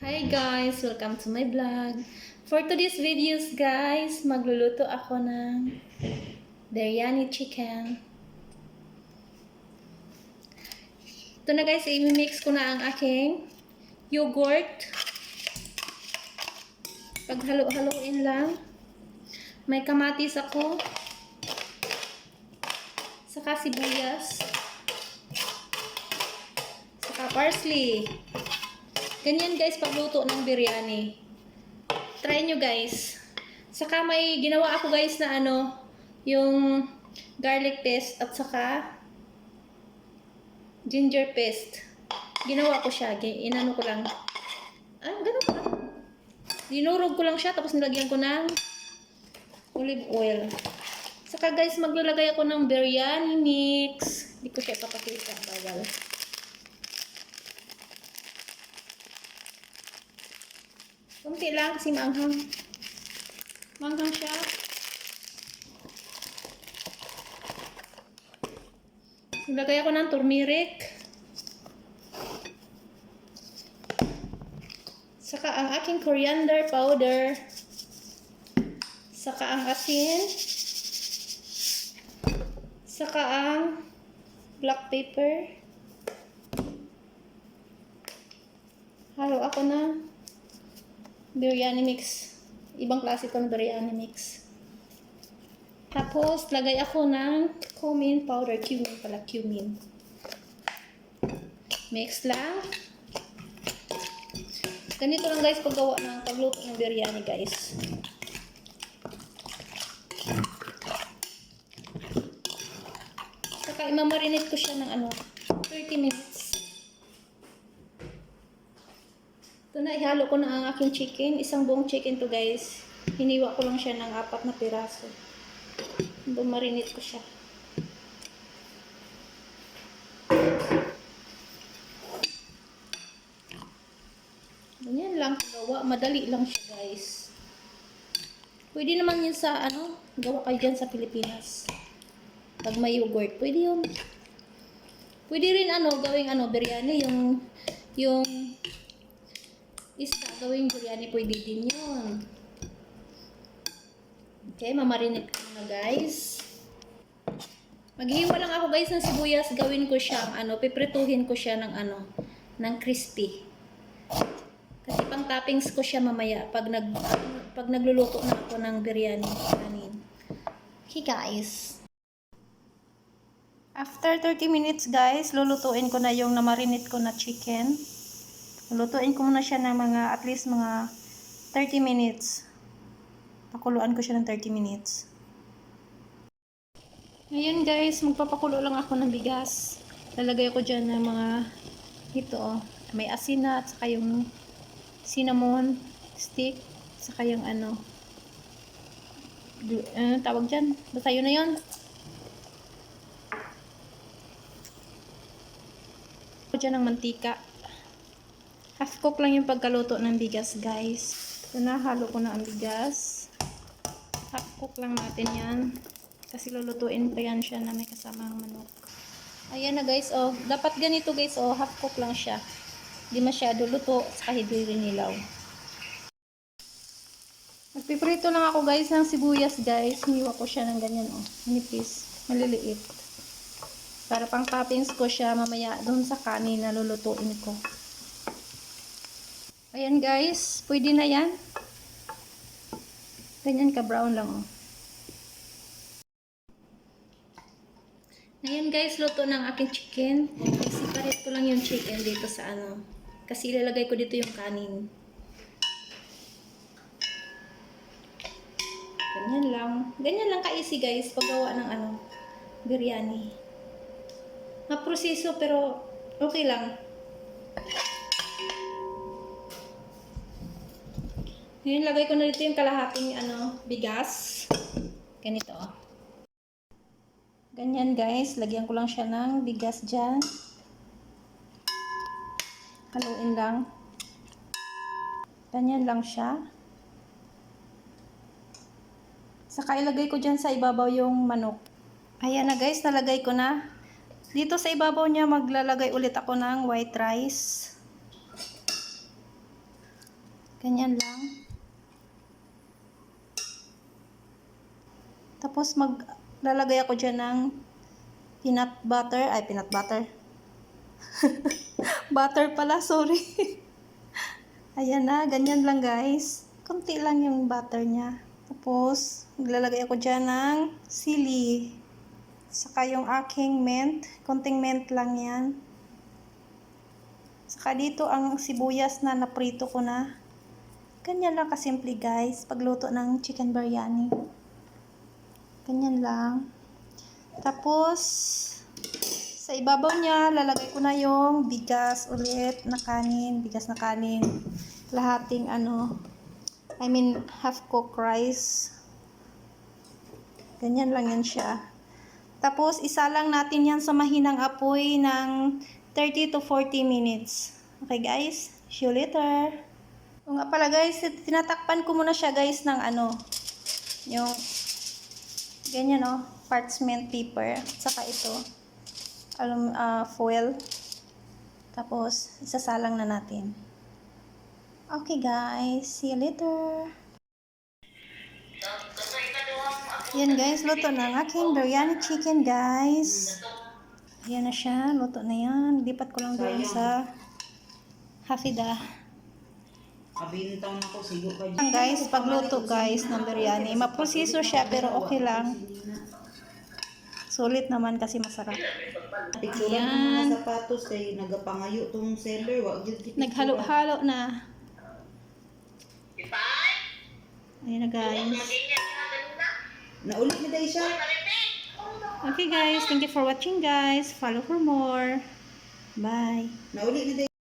Hi guys! Welcome to my vlog. For today's videos guys, magluluto ako ng biryani chicken. Ito na guys, i-mix ko na ang aking yogurt. Paghalo-haloin lang. May kamatis ako. Saka sibuyas. Saka parsley. Ganyan guys pagluto ng biryani. Try nyo guys. Saka may ginawa ako guys na yung garlic paste at saka ginger paste. Ginawa ko siya. Inano ko lang. Ganun ko lang. Dinurog ko lang siya tapos nilagyan ko ng olive oil. Saka guys maglalagay ako ng biryani mix. Hindi ko siya papakita. Bawal. Kunti lang kasi maanghang. Maanghang siya. Nilagay ako ng turmeric. Saka ang aking coriander powder. Saka ang asin. Saka ang black pepper. Halo ako ng biryani mix. Ibang klase itong biryani mix. Tapos, lagay ako ng cumin powder. Cumin. Mix lang. Ganito lang guys paggawa ng pagluto ng biryani guys. Saka imamarinate ko siya ng 30 minutes. Ito na, ihalo ko na ang aking chicken. Isang buong chicken to guys. Hiniwa ko lang siya ng 4 na piraso. Marinate ko siya. Ganyan lang gawa. Madali lang siya guys. Pwede naman yun sa gawa kayo dyan sa Pilipinas. Pag may yogurt, pwede yun. Pwede rin gawing biryani. Yung isda gawing biryani, pwede din yun. Okay, mamarinate ko na guys. Maghiwa lang ako guys ng sibuyas. Gawin ko siyang piprituhin ko siya ng crispy. Kasi pang toppings ko siya mamaya pag nagluluto na ako ng biryani kanin. Okay guys. After 30 minutes guys, lulutuin ko na yung namarinate ko na chicken. Lulutuin ko muna siya ng at least mga 30 minutes. Pakuluan ko siya ng 30 minutes. Ngayon guys, magpapakulo lang ako ng bigas. Lalagay ko dyan ng mga may asin na at saka yung cinnamon stick, saka yung tawag dyan. Basta yun na yun. Lalagay ko dyan ng mantika. Half cook lang yung pagkaluto ng bigas guys. Ito na, halo ko na ang bigas. Half cook lang natin yan. Kasi lulutuin pa yan siya na may kasamang manok. Ayan na guys, dapat ganito guys, half cook lang siya. Hindi masyado luto, saka hindi rin nilaw. Magpiprito lang ako guys ng sibuyas guys. Hiniwa ko siya ng ganyan manipis, maliliit. Para pang toppings ko siya mamaya doon sa kanin na lulutuin ko. Ayan guys, pwede na yan. Ganyan ka brown lang Ayan guys, luto ng aking chicken. I-separate ko lang yung chicken dito sa kasi ilalagay ko dito yung kanin. Ganyan lang. Ganyan lang ka-easy guys, paggawa ng biryani. Maproseso pero okay lang. Ngayon, lagay ko na dito yung kalahating bigas. Ganito Ganyan guys, lagyan ko lang siya ng bigas dyan. Haluin lang. Ganyan lang siya. Saka ilagay ko dyan sa ibabaw yung manok. Ayan na guys, nalagay ko na. Dito sa ibabaw niya maglalagay ulit ako ng white rice. Ganyan lang. Tapos maglalagay ako dyan ng peanut butter. Ay, peanut butter. Butter pala, sorry. Ayan na, ganyan lang guys. Konti lang yung butter niya. Tapos, maglalagay ako dyan ng sili. Saka yung aking mint. Konting mint lang yan. Saka dito ang sibuyas na naprito ko na. Ganyan lang kasimple guys, pagluto ng chicken biryani. Ganyan lang. Tapos, sa ibabaw niya, lalagay ko na yung bigas ulit na kanin. Bigas na kanin. Lahating half cooked rice. Ganyan lang yan siya. Tapos, isa lang natin yan sa mahinang apoy ng 30 to 40 minutes. Okay guys, see you later. O nga pala guys, tinatakpan ko muna siya guys ng yung ganyan parchment paper. At saka ito, foil. Tapos, isasalang na natin. Okay guys, see you later. Yan guys, luto na ang aking biryani chicken guys. Ayan na siya, luto na yan. Lipat ko lang doon sa hafida. Kabintang ako, sigo ka dyan. Guys, pagluto guys ng biryani, maproseso siya pero okay lang. Sulit naman kasi masarap. Picturean ng mga sapatos kay nagapangayo tong seller. Naghalo-halo na. Ayan na guys. Naulit na tayo siya. Okay guys, thank you for watching guys. Follow for more. Bye. Naulit na tayo.